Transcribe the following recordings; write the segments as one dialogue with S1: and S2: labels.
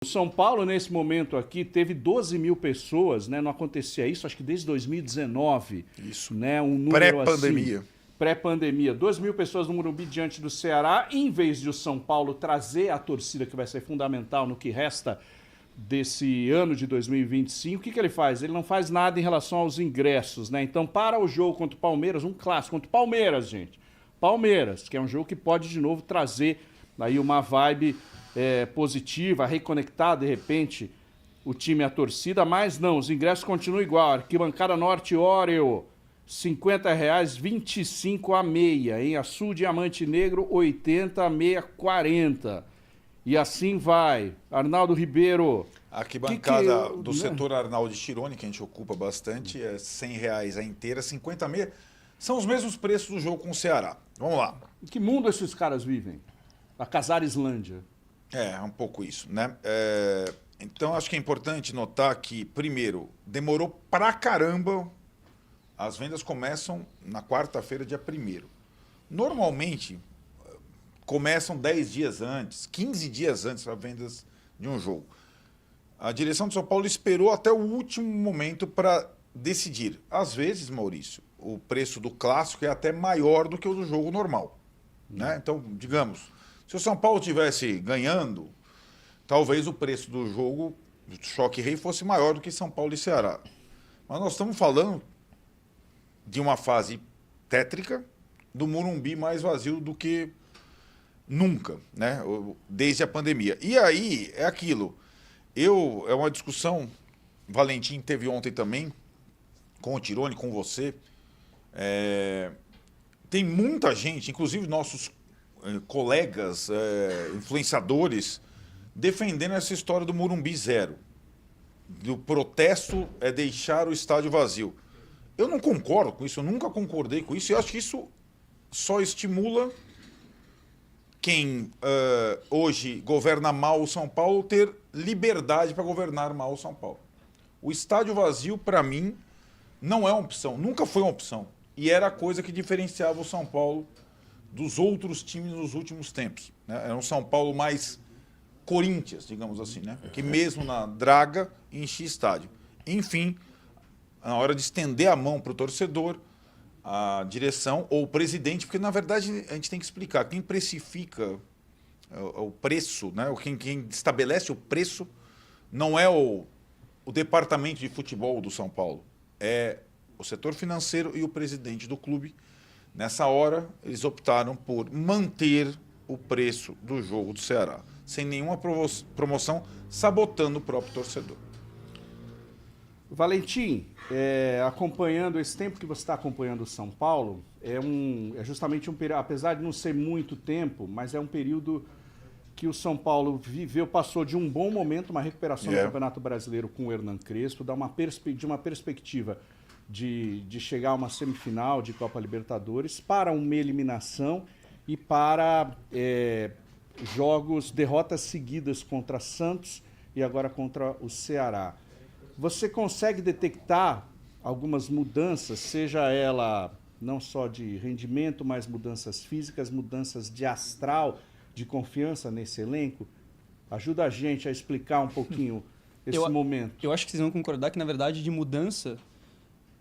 S1: O São Paulo, nesse momento aqui, teve 12 mil pessoas, né? Não acontecia isso, acho que desde 2019.
S2: Isso.
S1: Né? Um número
S2: Pré-pandemia.
S1: assim, pré-pandemia. 2 mil pessoas no Morumbi diante do Ceará. Em vez de o São Paulo trazer a torcida, que vai ser fundamental no que resta desse ano de 2025, o que ele faz? Ele não faz nada em relação aos ingressos, né? Então, para o jogo contra o Palmeiras, um clássico contra o Palmeiras, gente. Palmeiras, que é um jogo que pode, de novo, trazer aí uma vibe positiva, reconectar, de repente, o time e a torcida, mas não, os ingressos continuam igual. Arquibancada Norte Oreo, R$50, 25 a meia. Em Açul Diamante Negro, 80 a meia, 40. E assim vai. Arnaldo Ribeiro.
S2: A arquibancada do setor Arnaldo Chironi, que a gente ocupa bastante, é R$100 a inteira, 50 a meia. São os mesmos preços do jogo com o Ceará. Vamos lá.
S1: Em que mundo esses caras vivem? A Casarislândia.
S2: É um pouco isso, né? Então, acho que é importante notar que, primeiro, demorou pra caramba. As vendas começam na quarta-feira, dia 1º. Normalmente, começam 10 dias antes, 15 dias antes para vendas de um jogo. A direção de São Paulo esperou até o último momento para decidir. Às vezes, Maurício, o preço do clássico é até maior do que o do jogo normal, né? Então, digamos, se o São Paulo estivesse ganhando, talvez o preço do jogo, do Choque Rei, fosse maior do que São Paulo e Ceará. Mas nós estamos falando de uma fase tétrica, do Morumbi mais vazio do que nunca, né? Desde a pandemia. E aí, é aquilo. É uma discussão, Valentim teve ontem também, com o Tirone, com você. Tem muita gente, inclusive nossos colegas, influenciadores, defendendo essa história do Morumbi zero. Do protesto é deixar o estádio vazio. Eu não concordo com isso, eu nunca concordei com isso, e acho que isso só estimula quem hoje governa mal o São Paulo ter liberdade para governar mal o São Paulo. O estádio vazio, para mim, não é uma opção, nunca foi uma opção. E era a coisa que diferenciava o São Paulo dos outros times nos últimos tempos, né? Era um São Paulo mais Corinthians, digamos assim, né? Que mesmo na draga enchia estádio. Enfim, na hora de estender a mão para o torcedor, a direção ou o presidente, porque na verdade a gente tem que explicar, quem precifica o preço, né? Quem estabelece o preço não é o departamento de futebol do São Paulo, é o setor financeiro e o presidente do clube. Nessa hora, eles optaram por manter o preço do jogo do Ceará, sem nenhuma promoção, sabotando o próprio torcedor.
S1: Valentim, acompanhando esse tempo que você está acompanhando o São Paulo, é justamente um período, apesar de não ser muito tempo, mas é um período que o São Paulo viveu, passou de um bom momento, uma recuperação do Campeonato Brasileiro com o Hernan Crespo, de uma perspectiva de chegar a uma semifinal de Copa Libertadores, para uma eliminação e para derrotas seguidas contra Santos e agora contra o Ceará. Você consegue detectar algumas mudanças, seja ela não só de rendimento, mas mudanças físicas, mudanças de astral, de confiança nesse elenco? Ajuda a gente a explicar um pouquinho esse momento.
S3: Eu acho que vocês vão concordar que, na verdade, de mudança,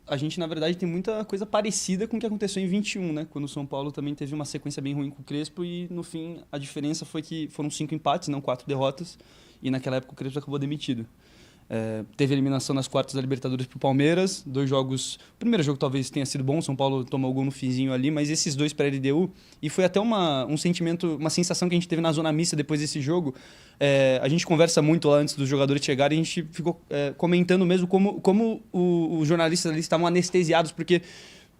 S3: a gente, na verdade, tem muita coisa parecida com o que aconteceu em 21, né? Quando o São Paulo também teve uma sequência bem ruim com o Crespo e, no fim, a diferença foi que foram 5 empates, não 4 derrotas, e naquela época o Crespo acabou demitido. Teve eliminação nas quartas da Libertadores para o Palmeiras, 2 jogos... O primeiro jogo talvez tenha sido bom, o São Paulo tomou o gol no finzinho ali, mas esses 2 pré-LDU, e foi até um sentimento, uma sensação que a gente teve na zona mista depois desse jogo. A gente conversa muito lá antes dos jogadores chegarem, a gente ficou comentando mesmo como os jornalistas ali estavam anestesiados, porque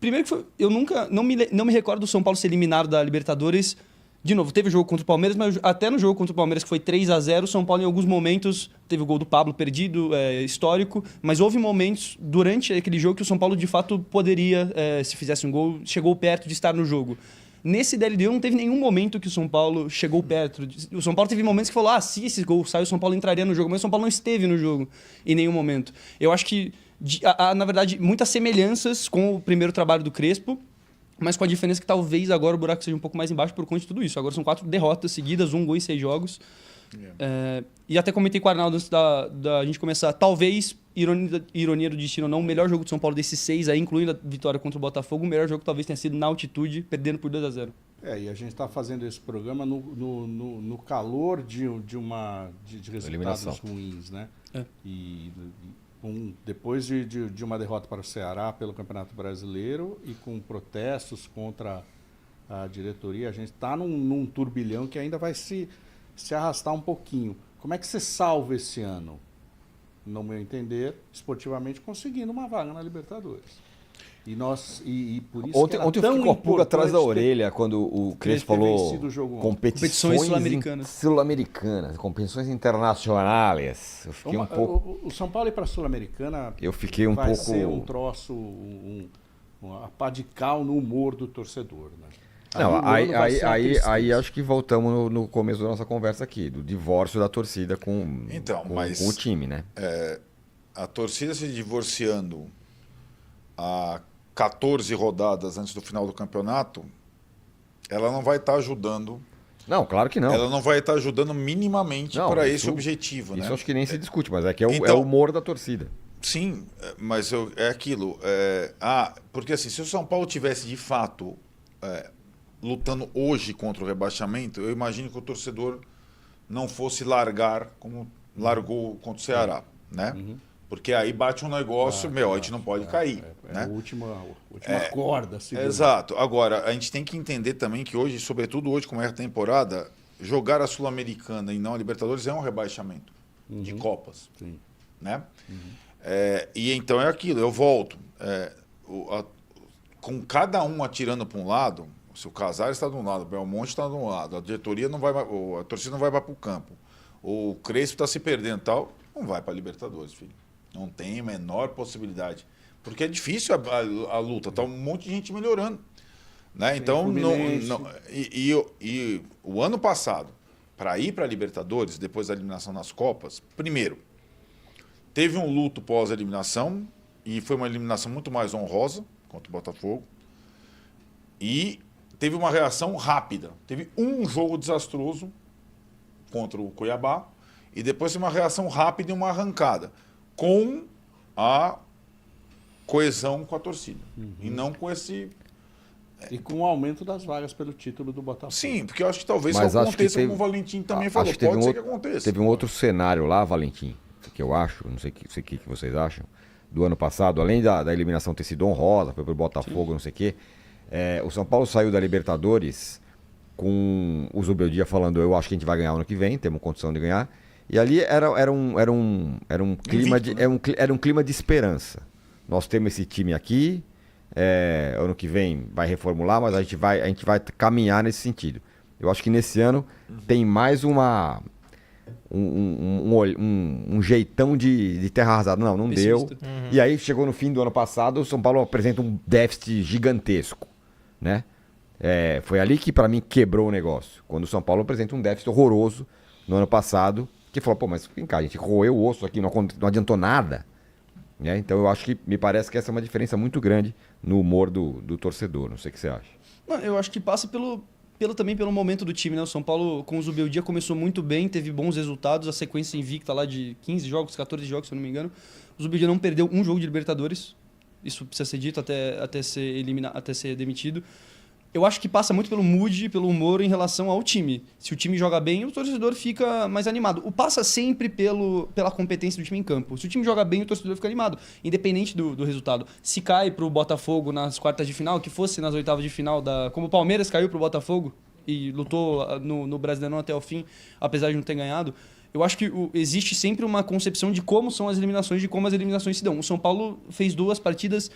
S3: primeiro que eu nunca, não me recordo do São Paulo ser eliminado da Libertadores. De novo, teve jogo contra o Palmeiras, mas até no jogo contra o Palmeiras, que foi 3-0, o São Paulo em alguns momentos teve o gol do Pablo perdido, histórico, mas houve momentos durante aquele jogo que o São Paulo de fato poderia, se fizesse um gol, chegou perto de estar no jogo. Nesse DLDU não teve nenhum momento que o São Paulo chegou perto. O São Paulo teve momentos que falou, se esse gol sai, o São Paulo entraria no jogo, mas o São Paulo não esteve no jogo em nenhum momento. Eu acho que, na verdade, muitas semelhanças com o primeiro trabalho do Crespo, mas com a diferença que talvez agora o buraco seja um pouco mais embaixo por conta de tudo isso. Agora são 4 derrotas seguidas, 1 gol em 6 jogos. E até comentei com o Arnaldo antes da gente começar. Talvez, ironia do destino ou não, o melhor jogo de São Paulo desses 6 aí, incluindo a vitória contra o Botafogo, o melhor jogo talvez tenha sido na altitude, perdendo por 2-0.
S1: E a gente está fazendo esse programa no calor de resultados
S4: Eliminação.
S1: ruins, né? Depois de uma derrota para o Ceará pelo Campeonato Brasileiro e com protestos contra a diretoria, a gente está num turbilhão que ainda vai se arrastar um pouquinho. Como é que você salva esse ano? No meu entender, esportivamente, conseguindo uma vaga na Libertadores. E por isso
S4: Ontem eu fiquei com a pulga atrás da orelha quando o Crespo falou competições sul-americanas, competições internacionais. Eu fiquei um pouco...
S1: O São Paulo ir para a Sul-Americana
S4: vai
S1: ser um troço, uma pá de cal no humor do torcedor, né?
S4: Não, aí acho que voltamos no começo da nossa conversa aqui, do divórcio da torcida com o time, né?
S2: A torcida se divorciando há 14 rodadas antes do final do campeonato, ela não vai estar ajudando.
S4: Não, claro que não.
S2: Ela não vai estar ajudando minimamente para esse objetivo, né?
S4: Isso acho que nem se discute, mas é o humor da torcida.
S2: Sim, mas é aquilo. Porque assim, se o São Paulo tivesse de fato lutando hoje contra o rebaixamento, eu imagino que o torcedor não fosse largar como largou contra o Ceará, né? Porque aí bate um negócio, a gente não pode cair. Né?
S1: A última corda.
S2: Exato. Agora, a gente tem que entender também que hoje, sobretudo hoje, como é a temporada, jogar a Sul-Americana e não a Libertadores é um rebaixamento de Copas.
S1: Sim.
S2: Né? E então é aquilo, eu volto. Com cada um atirando para um lado, se o Casares está de um lado, o Belmonte está de um lado, a diretoria não vai, a torcida não vai para o campo, o Crespo está se perdendo e tal, não vai para a Libertadores, filho. Não tem a menor possibilidade. Porque é difícil a luta, está um monte de gente melhorando. Né? Então, o ano passado, para ir para a Libertadores, depois da eliminação nas Copas, primeiro, teve um luto pós-eliminação, e foi uma eliminação muito mais honrosa contra o Botafogo, e teve uma reação rápida. Teve um jogo desastroso contra o Cuiabá, e depois teve uma reação rápida e uma arrancada, com a coesão com a torcida. E não com esse...
S1: E com o aumento das vagas pelo título do Botafogo.
S2: Sim, porque eu acho que talvez isso aconteça, como o Valentim também falou. Pode ser que aconteça.
S4: Teve um outro cenário lá, Valentim, que eu acho, não sei o que vocês acham, do ano passado, além da eliminação ter sido honrosa, foi pro Botafogo, não sei o quê, o São Paulo saiu da Libertadores com o Zubeldia falando, eu acho que a gente vai ganhar ano que vem, temos condição de ganhar. E ali era um clima de esperança. Nós temos esse time aqui, ano que vem vai reformular, mas a gente vai caminhar nesse sentido. Eu acho que nesse ano tem mais um jeitão de terra arrasada. Não deu. E aí chegou no fim do ano passado, o São Paulo apresenta um déficit gigantesco, né? Foi ali que para mim quebrou o negócio. Quando o São Paulo apresenta um déficit horroroso no ano passado, que falou, mas vem cá, a gente roeu o osso aqui, não adiantou nada. Né? Então eu acho que, me parece que essa é uma diferença muito grande no humor do torcedor. Não sei o que você acha.
S3: Não, eu acho que passa também pelo momento do time, né? O São Paulo, com o Zubeldia, começou muito bem, teve bons resultados, a sequência invicta lá de 15 jogos, 14 jogos, se eu não me engano. O Zubeldia não perdeu um jogo de Libertadores, isso precisa ser dito até ser demitido. Eu acho que passa muito pelo mood, pelo humor em relação ao time. Se o time joga bem, o torcedor fica mais animado. Passa sempre pela competência do time em campo. Se o time joga bem, o torcedor fica animado, independente do resultado. Se cai pro Botafogo nas quartas de final, que fosse nas oitavas de final, como o Palmeiras caiu pro Botafogo e lutou no Brasileirão até o fim, apesar de não ter ganhado, eu acho que existe sempre uma concepção de como são as eliminações, de como as eliminações se dão. O São Paulo fez 2 partidas,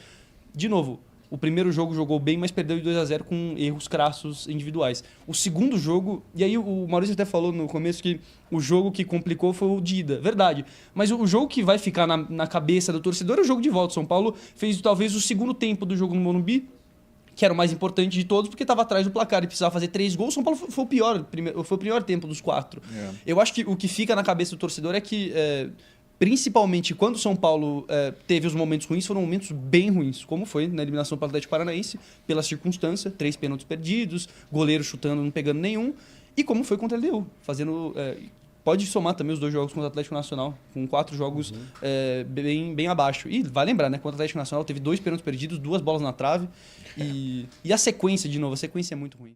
S3: de novo, o primeiro jogo jogou bem, mas perdeu de 2-0 com erros crassos individuais. O segundo jogo... E aí o Maurício até falou no começo que o jogo que complicou foi o de ida. Verdade. Mas o jogo que vai ficar na cabeça do torcedor é o jogo de volta. O São Paulo fez talvez o segundo tempo do jogo no Morumbi, que era o mais importante de todos, porque estava atrás do placar e precisava fazer 3 gols. O São Paulo foi o pior tempo dos 4. Eu acho que o que fica na cabeça do torcedor é que... principalmente quando o São Paulo teve os momentos ruins, foram momentos bem ruins, como foi na eliminação para o Atlético Paranaense, pela circunstância, 3 pênaltis perdidos, goleiro chutando, não pegando nenhum, e como foi contra a LDU, fazendo pode somar também os 2 jogos contra o Atlético Nacional, com 4 jogos bem abaixo. E vai lembrar, né? Contra o Atlético Nacional teve 2 pênaltis perdidos, 2 bolas na trave. E a sequência, de novo, a sequência é muito ruim.